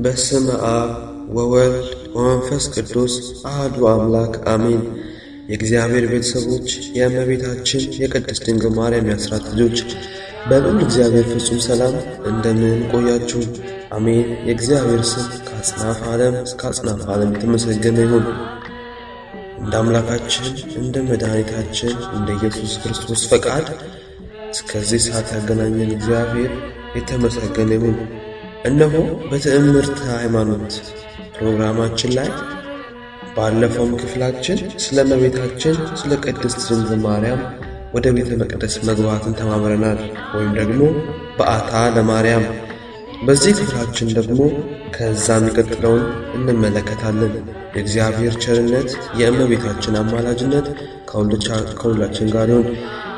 በስመ አብ ወወልድ ወመንፈስ ቅዱስ አሐዱ አምላክ አሜን። የእግዚአብሔር ቤተሰቦች፣ የእመቤታችን የቅድስት ድንግል ማርያም የአስራት ልጆች በልዑል እግዚአብሔር ፍጹም ሰላም እንደምን ቆያችሁ? አሜን። የእግዚአብሔር ስም ከአጽናፈ ዓለም እስከ አጽናፈ ዓለም የተመሰገነ ይሁን። እንደ አምላካችን እንደ መድኃኒታችን እንደ ኢየሱስ ክርስቶስ ፈቃድ እስከዚህ ሰዓት ያገናኘን እግዚአብሔር የተመሰገነ ይሁን። እነሆ በትዕምርተ ሃይማኖት ፕሮግራማችን ላይ ባለፈውም ክፍላችን ስለ እመቤታችን ስለ ቅድስት ድንግል ማርያም ወደ ቤተ መቅደስ መግባትን ተማምረናል፣ ወይም ደግሞ በዓታ ለማርያም። በዚህ ክፍላችን ደግሞ ከዛ የሚቀጥለውን እንመለከታለን። የእግዚአብሔር ቸርነት የእመቤታችን አማላጅነት ከሁላችን ጋር ይሁን።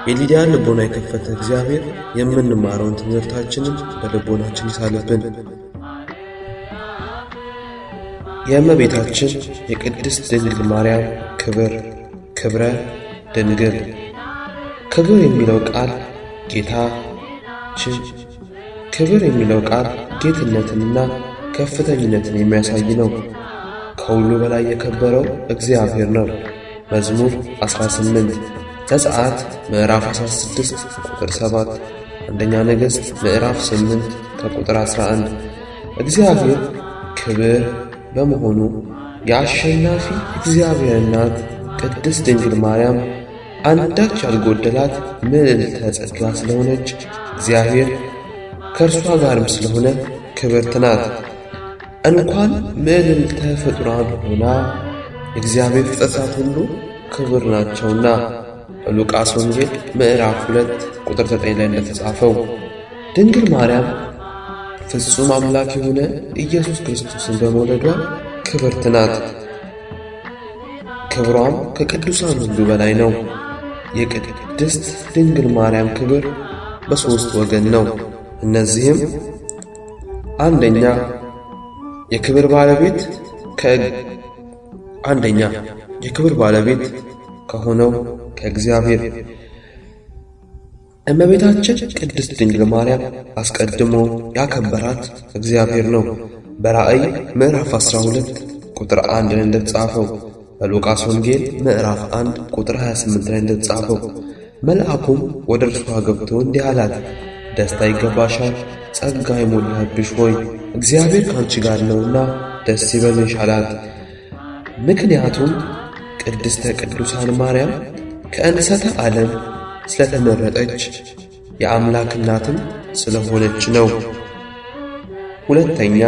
የሊዲያ ልቦና የከፈተ እግዚአብሔር የምንማረውን ትምህርታችንን በልቦናችን ይሳልብን። የእመቤታችን የቅድስት ድንግል ማርያም ክብረ ድንግል። ክብር የሚለው ቃል ክብር የሚለው ቃል ጌትነትንና ከፍተኝነትን የሚያሳይ ነው። ከሁሉ በላይ የከበረው እግዚአብሔር ነው። መዝሙር 18፣ ዘጸአት ምዕራፍ 16 ቁጥር 7፣ አንደኛ ነገሥት ምዕራፍ 8 ከቁጥር 11። እግዚአብሔር ክብር በመሆኑ የአሸናፊ እግዚአብሔር እናት ቅድስት ድንግል ማርያም አንዳች ያልጎደላት ምልዕልተ ጸጋ ስለሆነች እግዚአብሔር ከእርሷ ጋርም ስለሆነ ክብርት ናት። እንኳን ምልዕልተ ፍጡራን ሆና የእግዚአብሔር ፍጥረታት ሁሉ ክብር ናቸውና በሉቃስ ወንጌል ምዕራፍ 2 ቁጥር 9 ላይ እንደተጻፈው ድንግል ማርያም ፍጹም አምላክ የሆነ ኢየሱስ ክርስቶስን በመውለዷ ክብርት ናት። ክብሯም ከቅዱሳን ሁሉ በላይ ነው። የቅድስት ድንግል ማርያም ክብር በሦስት ወገን ነው። እነዚህም አንደኛ የክብር ባለቤት ከሆነው ከእግዚአብሔር እመቤታችን ቅድስት ድንግል ማርያም አስቀድሞ ያከበራት እግዚአብሔር ነው። በራእይ ምዕራፍ 12 ቁጥር 1 ላይ እንደተጻፈው፣ በሉቃስ ወንጌል ምዕራፍ 1 ቁጥር 28 ላይ እንደተጻፈው መልአኩም ወደ እርሷ ገብቶ እንዲህ አላት፣ ደስታ ይገባሻል፣ ጸጋ የሞላብሽ ሆይ እግዚአብሔር ካንቺ ጋር ነውና ደስ ይበልሽ አላት። ምክንያቱም ቅድስተ ቅዱሳን ማርያም ከእንስተ ዓለም ስለተመረጠች የአምላክ እናትም ስለሆነች ነው። ሁለተኛ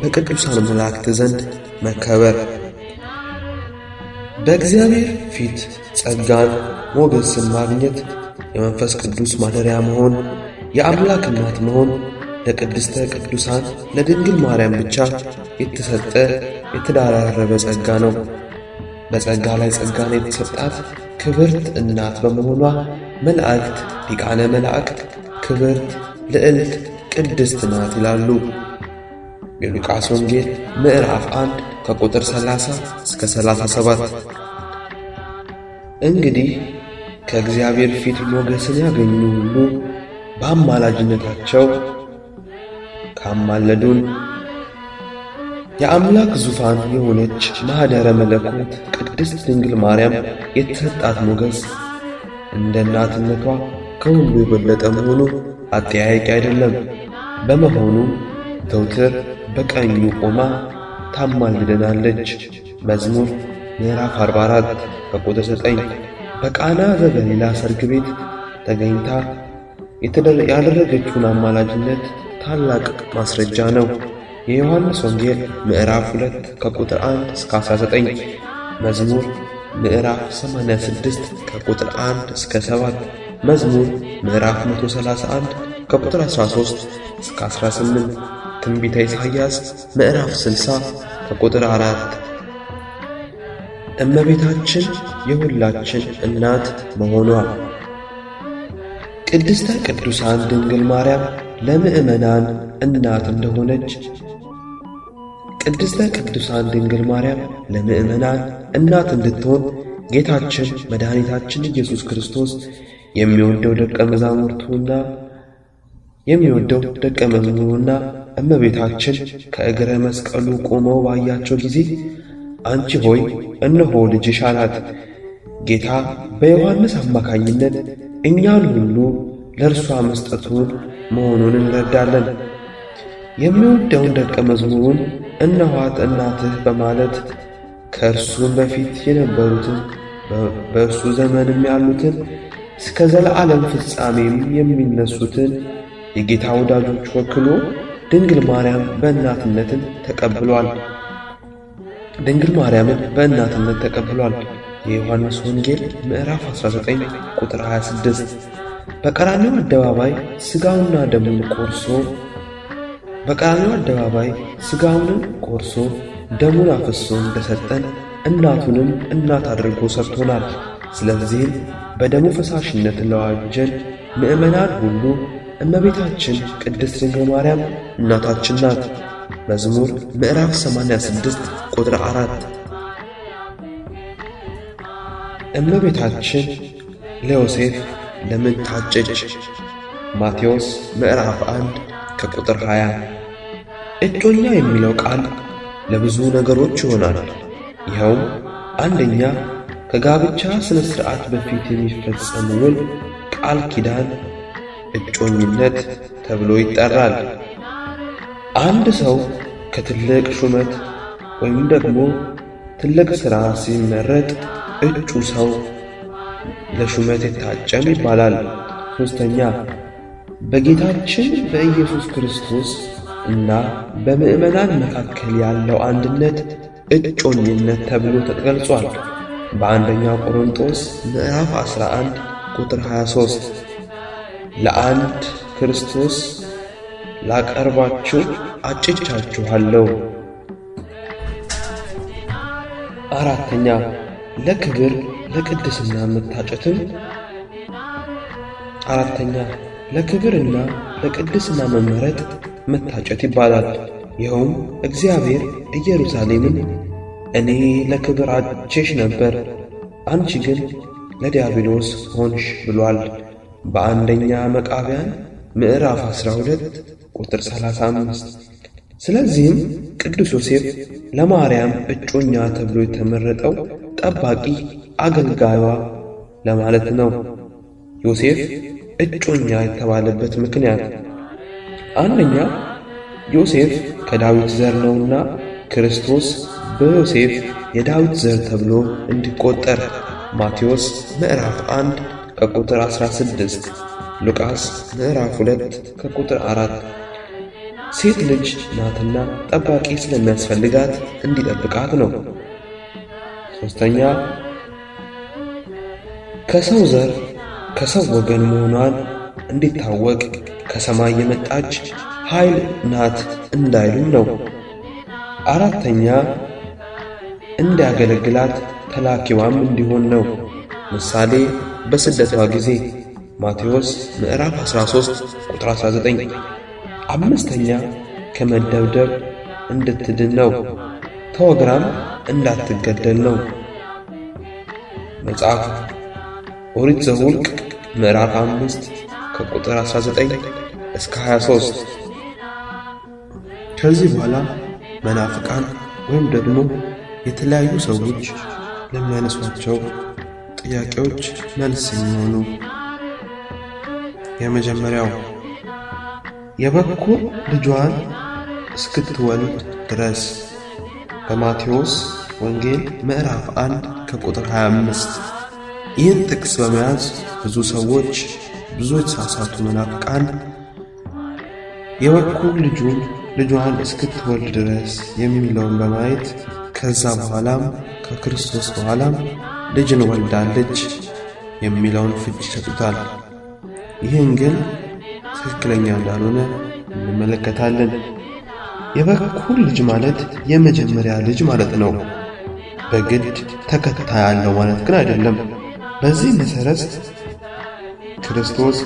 በቅዱሳን መላእክት ዘንድ መከበር። በእግዚአብሔር ፊት ጸጋን ሞገስን ማግኘት፣ የመንፈስ ቅዱስ ማደሪያ መሆን፣ የአምላክ እናት መሆን ለቅድስተ ቅዱሳን ለድንግል ማርያም ብቻ የተሰጠ የተደራረበ ጸጋ ነው። በጸጋ ላይ ጸጋን የተሰጣት ክብርት እናት በመሆኗ መላእክት ሊቃነ መላእክት ክብርት ልዕልት ቅድስት ናት ይላሉ። የሉቃስ ወንጌል ምዕራፍ 1 ከቁጥር 30 እስከ 37። እንግዲህ ከእግዚአብሔር ፊት ሞገስን ያገኙ ሁሉ በአማላጅነታቸው ካማለዱን የአምላክ ዙፋን የሆነች ማኅደረ መለኮት ቅድስት ድንግል ማርያም የተሰጣት ሞገስ እንደ እናትነቷ ከሁሉ የበለጠ መሆኑ አጠያያቂ አይደለም። በመሆኑ ዘውትር በቀኙ ቆማ ታማልደናለች። መዝሙር ምዕራፍ 44 ከቁጥር 9። በቃና ዘገሊላ ሰርግ ቤት ተገኝታ ያደረገችውን አማላጅነት ታላቅ ማስረጃ ነው። የዮሐንስ ወንጌል ምዕራፍ 2 ከቁጥር 1 እስከ 19፣ መዝሙር ምዕራፍ 86 ከቁጥር 1 እስከ 7፣ መዝሙር ምዕራፍ 131 ከቁጥር 13 እስከ 18፣ ትንቢተ ኢሳይያስ ምዕራፍ 60 ከቁጥር 4። እመቤታችን የሁላችን እናት መሆኗ ቅድስተ ቅዱሳን ድንግል ማርያም ለምእመናን እናት እንደሆነች ቅድስተ ቅዱሳን ድንግል ማርያም ለምእመናን እናት እንድትሆን ጌታችን መድኃኒታችን ኢየሱስ ክርስቶስ የሚወደው ደቀ መዝሙሩና እመቤታችን ከእግረ መስቀሉ ቆመው ባያቸው ጊዜ አንቺ ሆይ እነሆ ልጅሽ አላት። ጌታ በዮሐንስ አማካኝነት እኛን ሁሉ ለእርሷ መስጠቱን መሆኑን እንረዳለን። የሚወደውን ደቀ መዝሙሩን እነኋት እናትህ በማለት ከእርሱም በፊት የነበሩትን በእርሱ ዘመንም ያሉትን እስከ ዘለዓለም ፍጻሜም የሚነሱትን የጌታ ወዳጆች ወክሎ ድንግል ማርያም በእናትነትን ተቀብሏል። የዮሐንስ ወንጌል ምዕራፍ 19 ቁጥር 26። በቀራንዮ አደባባይ ሥጋውንም ቆርሶ ደሙን አፍሶ እንደሰጠን እናቱንም እናት አድርጎ ሰርቶናል። ስለዚህም በደሙ ፈሳሽነት ለዋጀን ምእመናን ሁሉ እመቤታችን ቅድስት ድንግል ማርያም እናታችን ናት። መዝሙር ምዕራፍ 86 ቁጥር 4። እመቤታችን ለዮሴፍ ለምን ታጨች? ማቴዎስ ምዕራፍ 1 ከቁጥር 20። እጮኛ የሚለው ቃል ለብዙ ነገሮች ይሆናል። ይኸውም አንደኛ ከጋብቻ ሥነ ሥርዓት በፊት የሚፈጸም ውል ቃል ኪዳን እጮኝነት ተብሎ ይጠራል። አንድ ሰው ከትልቅ ሹመት ወይም ደግሞ ትልቅ ሥራ ሲመረጥ እጩ ሰው ለሹመት የታጨም ይባላል። ሦስተኛ በጌታችን በኢየሱስ ክርስቶስ እና በምእመናን መካከል ያለው አንድነት እጮኝነት ተብሎ ተገልጿል። በአንደኛ ቆሮንቶስ ምዕራፍ 11 ቁጥር 23 ለአንድ ክርስቶስ ላቀርባችሁ አጭቻችኋለሁ። አራተኛ ለክብር ለቅድስና መታጨትም ለክብርና ለቅድስና መመረጥ መታጨት ይባላል። ይኸውም እግዚአብሔር ኢየሩሳሌምን እኔ ለክብር አጭቼሽ ነበር፣ አንቺ ግን ለዲያብሎስ ሆንሽ ብሏል። በአንደኛ መቃብያን ምዕራፍ 12 ቁጥር 35። ስለዚህም ቅዱስ ዮሴፍ ለማርያም እጮኛ ተብሎ የተመረጠው ጠባቂ አገልጋዩዋ ለማለት ነው። ዮሴፍ እጮኛ የተባለበት ምክንያት አንደኛ ዮሴፍ ከዳዊት ዘር ነውና ክርስቶስ በዮሴፍ የዳዊት ዘር ተብሎ እንዲቆጠር ማቴዎስ ምዕራፍ 1 ከቁጥር 16፣ ሉቃስ ምዕራፍ 2 ከቁጥር 4። ሴት ልጅ ናትና ጠባቂ ስለሚያስፈልጋት እንዲጠብቃት ነው። ሦስተኛ ከሰው ዘር ከሰው ወገን መሆኗን እንዲታወቅ ከሰማይ የመጣች ኃይል ናት እንዳይሉም ነው። አራተኛ እንዲያገለግላት ተላኪዋም እንዲሆን ነው። ምሳሌ በስደቷ ጊዜ ማቴዎስ ምዕራፍ 13 ቁጥር 19። አምስተኛ ከመደብደብ እንድትድን ነው። ተወግራም እንዳትገደል ነው። መጽሐፍ ኦሪት ዘኍልቍ ምዕራፍ 5 ከቁጥር 19 እስከ 23። ከዚህ በኋላ መናፍቃን ወይም ደግሞ የተለያዩ ሰዎች ለሚያነሷቸው ጥያቄዎች መልስ የሚሆኑ የመጀመሪያው የበኩር ልጇን እስክትወልድ ድረስ በማቴዎስ ወንጌል ምዕራፍ 1 ከቁጥር 25። ይህን ጥቅስ በመያዝ ብዙ ሰዎች ብዙ የተሳሳቱ መናፍቃን የበኩር ልጇን እስክትወልድ ድረስ የሚለውን በማየት ከዛ በኋላም ከክርስቶስ በኋላም ልጅን ወልዳለች የሚለውን ፍቺ ይሰጡታል። ይህን ግን ትክክለኛ እንዳልሆነ እንመለከታለን። የበኩር ልጅ ማለት የመጀመሪያ ልጅ ማለት ነው። በግድ ተከታይ ያለው ማለት ግን አይደለም። በዚህ መሰረት ክርስቶስ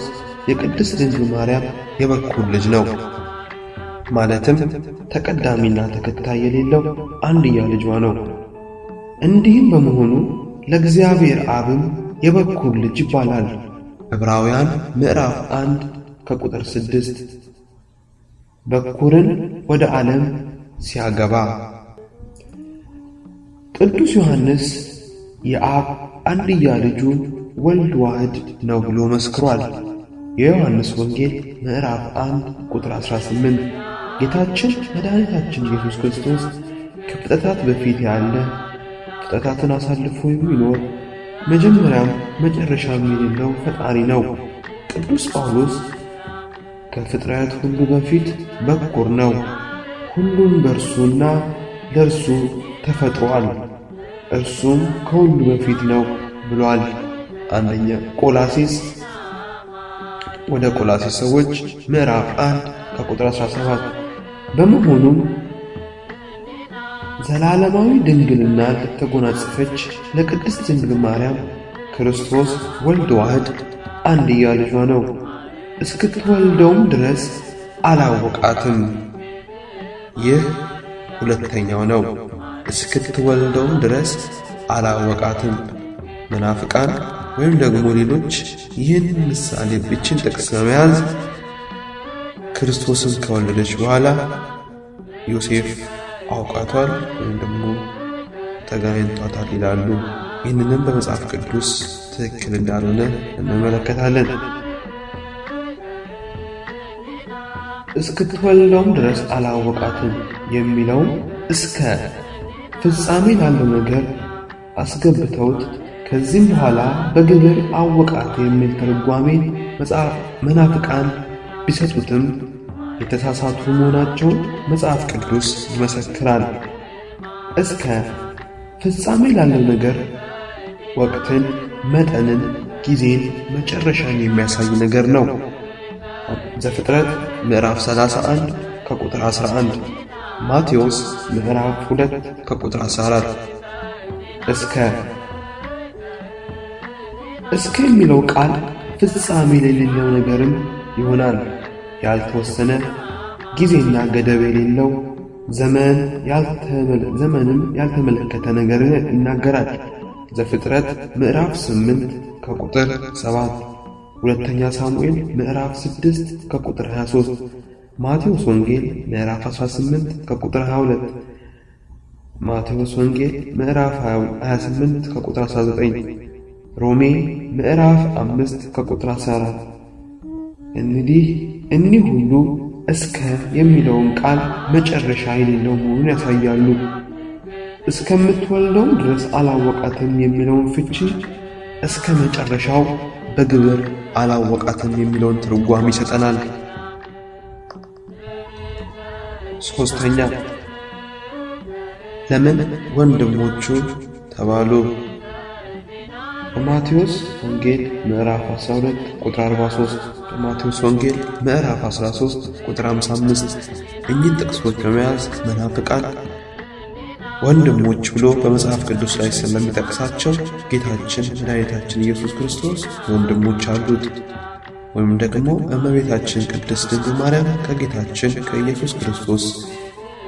የቅድስት ድንግል ማርያም የበኩር ልጅ ነው። ማለትም ተቀዳሚና ተከታይ የሌለው አንድያ ልጇ ነው። እንዲህም በመሆኑ ለእግዚአብሔር አብም የበኩር ልጅ ይባላል። ዕብራውያን ምዕራፍ 1 ከቁጥር 6 በኩርን ወደ ዓለም ሲያገባ። ቅዱስ ዮሐንስ የአብ አንድያ ልጁ ወልድ ዋሕድ ነው ብሎ መስክሯል። የዮሐንስ ወንጌል ምዕራፍ 1 ቁጥር 18 ጌታችን መድኃኒታችን ኢየሱስ ክርስቶስ ከፍጥረታት በፊት ያለ ፍጥረታትን አሳልፎ የሚኖር መጀመሪያም መጨረሻም የሌለው ፈጣሪ ነው። ቅዱስ ጳውሎስ ከፍጥረት ሁሉ በፊት በኩር ነው፣ ሁሉም በእርሱና ለእርሱ ተፈጥሯል፣ እርሱም ከሁሉ በፊት ነው ብሏል። አንደኛ ቆላስይስ ወደ ቆላስይስ ሰዎች ምዕራፍ 1 ከቁጥር 17። በመሆኑም ዘላለማዊ ድንግልና ለተጎናጸፈች ለቅድስት ድንግል ማርያም ክርስቶስ ወልድ ዋሕድ አንድያ ልጇ ነው። እስክትወልደውም ድረስ አላወቃትም። ይህ ሁለተኛው ነው። እስክትወልደውም ድረስ አላወቃትም። መናፍቃን ወይም ደግሞ ሌሎች ይህን ምሳሌ ብችን ጥቅስ በመያዝ ክርስቶስን ከወለደች በኋላ ዮሴፍ አውቃቷል ወይም ደግሞ ተገናኝቷታል ይላሉ። ይህንንም በመጽሐፍ ቅዱስ ትክክል እንዳልሆነ እንመለከታለን። እስክትወልደውም ድረስ አላወቃትም የሚለው እስከ ፍጻሜ ላለው ነገር አስገብተውት ከዚህም በኋላ በግብር አወቃት የሚል ትርጓሜ መናፍቃን ቢሰጡትም የተሳሳቱ መሆናቸውን መጽሐፍ ቅዱስ ይመሰክራል። እስከ ፍጻሜ ላለው ነገር ወቅትን፣ መጠንን፣ ጊዜን፣ መጨረሻን የሚያሳይ ነገር ነው። ዘፍጥረት ምዕራፍ 31 ከቁጥር 11፣ ማቴዎስ ምዕራፍ 2 ከቁጥር 14። እስከ የሚለው ቃል ፍጻሜ የሌለው ነገርም ይሆናል። ያልተወሰነ ጊዜና ገደብ የሌለው ዘመንም ያልተመለከተ ነገር ይናገራል። ዘፍጥረት ምዕራፍ 8 ከቁጥር 7፣ ሁለተኛ ሳሙኤል ምዕራፍ 6 ከቁጥር 23፣ ማቴዎስ ወንጌል ምዕራፍ 18 ከቁጥር 22፣ ማቴዎስ ወንጌል ምዕራፍ 28 ከቁጥር 19፣ ሮሜ ምዕራፍ 5 ከቁጥር 14። እኒህ ሁሉ እስከ የሚለውን ቃል መጨረሻ የሌለው መሆኑን ያሳያሉ። እስከምትወልደው ድረስ አላወቃትም የሚለውን ፍቺ እስከ መጨረሻው በግብር አላወቃትም የሚለውን ትርጓሜ ይሰጠናል። ሶስተኛ ለምን ወንድሞቹ ተባሉ? በማቴዎስ ወንጌል ምዕራፍ 12 ቁጥር 43፣ በማቴዎስ ወንጌል ምዕራፍ 13 ቁጥር 55። እኚህን ጥቅሶች በመያዝ መናፍቃን ወንድሞች ብሎ በመጽሐፍ ቅዱስ ላይ ስለሚጠቅሳቸው ጌታችን መድኃኒታችን ኢየሱስ ክርስቶስ ወንድሞች አሉት። ወይም ደግሞ እመቤታችን ቅድስት ድንግል ማርያም ከጌታችን ከኢየሱስ ክርስቶስ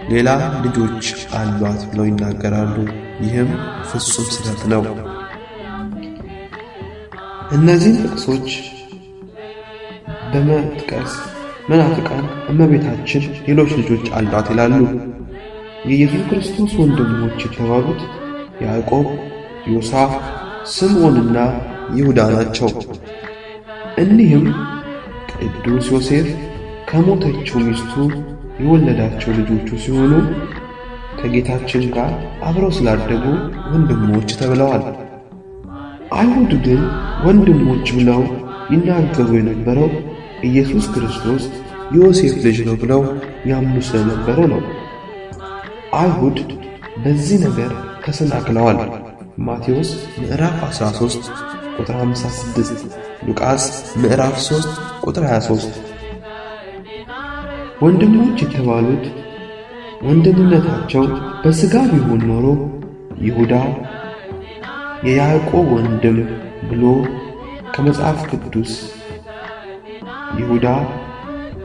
ሌላ ልጆች አሏት ብለው ይናገራሉ። ይህም ፍጹም ስህተት ነው። እነዚህን ጥቅሶች በመጥቀስ መናፍቃን እመቤታችን ሌሎች ልጆች አሏት ይላሉ። የኢየሱስ ክርስቶስ ወንድሞች የተባሉት ያዕቆብ፣ ዮሳ፣ ስምዖንና ይሁዳ ናቸው። እኒህም ቅዱስ ዮሴፍ ከሞተችው ሚስቱ የወለዳቸው ልጆቹ ሲሆኑ ከጌታችን ጋር አብረው ስላደጉ ወንድሞች ተብለዋል። አይሁድ ግን ወንድሞች ብለው ይናገሩ የነበረው ኢየሱስ ክርስቶስ የዮሴፍ ልጅ ነው ብለው ያምኑ ስለነበረ ነው። አይሁድ በዚህ ነገር ተሰናክለዋል። ማቴዎስ ምዕራፍ 13 ቁጥር 56፣ ሉቃስ ምዕራፍ 3 ቁጥር 23። ወንድሞች የተባሉት ወንድምነታቸው በሥጋ ቢሆን ኖሮ ይሁዳ የያዕቆብ ወንድም ብሎ ከመጽሐፍ ቅዱስ ይሁዳ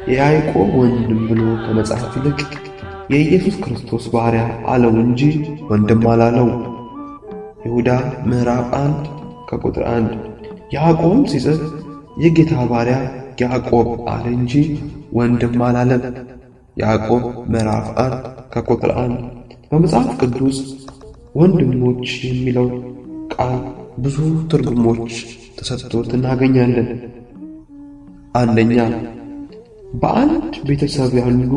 የያዕቆብ ወንድም ብሎ ከመጽሐፍ ይልቅ የኢየሱስ ክርስቶስ ባሪያ አለው እንጂ ወንድም አላለው። ይሁዳ ምዕራፍ 1 ከቁጥር 1። ያዕቆብም ሲጽፍ የጌታ ባሪያ ያዕቆብ አለ እንጂ ወንድም አላለም። ያዕቆብ ምዕራፍ 1 ከቁጥር 1። በመጽሐፍ ቅዱስ ወንድሞች የሚለው ቃል ብዙ ትርጉሞች ተሰጥቶት እናገኛለን። አንደኛ፣ በአንድ ቤተሰብ ያሉ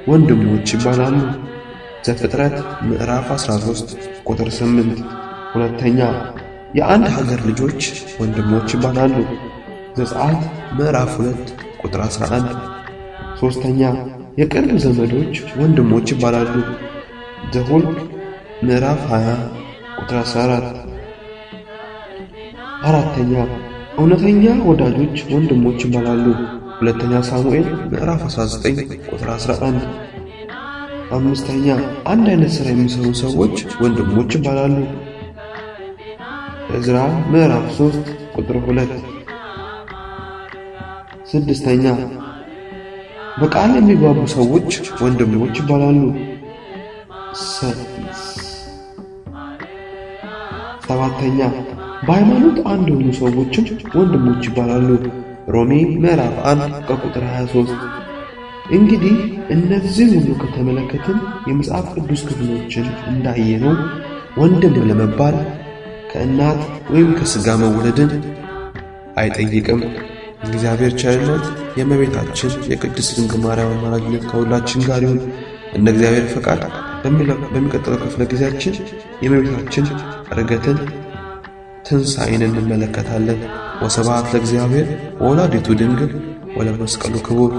ወንድሞች ይባላሉ። ዘፍጥረት ምዕራፍ 13 ቁጥር 8። ሁለተኛ፣ የአንድ ሀገር ልጆች ወንድሞች ይባላሉ። ዘጸአት ምዕራፍ 2 ቁጥር 11። ሶስተኛ፣ የቅርብ ዘመዶች ወንድሞች ይባላሉ። ዘኍልቍ ምዕራፍ 20 ቁጥር 14። አራተኛ፣ እውነተኛ ወዳጆች ወንድሞች ይባላሉ። ሁለተኛ ሳሙኤል ምዕራፍ 19 ቁጥር 11። አምስተኛ፣ አንድ አይነት ሥራ የሚሰሩ ሰዎች ወንድሞች ይባላሉ። ዕዝራ ምዕራፍ 3 ቁጥር 2። ስድስተኛ፣ በቃል የሚግባቡ ሰዎች ወንድሞች ይባላሉ። ሰባተኛ፣ በሃይማኖት አንድ የሆኑ ሰዎችም ወንድሞች ይባላሉ። ሮሜ ምዕራፍ 1 ከቁጥር 23። እንግዲህ እነዚህ ሁሉ ከተመለከትን የመጽሐፍ ቅዱስ ክፍሎችን እንዳየነው ወንድም ለመባል ከእናት ወይም ከሥጋ መወለድን አይጠይቅም። እግዚአብሔር ቸርነት የእመቤታችን የቅድስት ድንግል ማርያም አማላጅነት ከሁላችን ጋር ይሁን። እንደ እግዚአብሔር ፈቃድ በሚቀጥለው ክፍለ ጊዜያችን የእመቤታችን ዕርገትን፣ ትንሣኤን እንመለከታለን። ወስብሐት ለእግዚአብሔር ወወላዲቱ ድንግል ወለመስቀሉ ክቡር።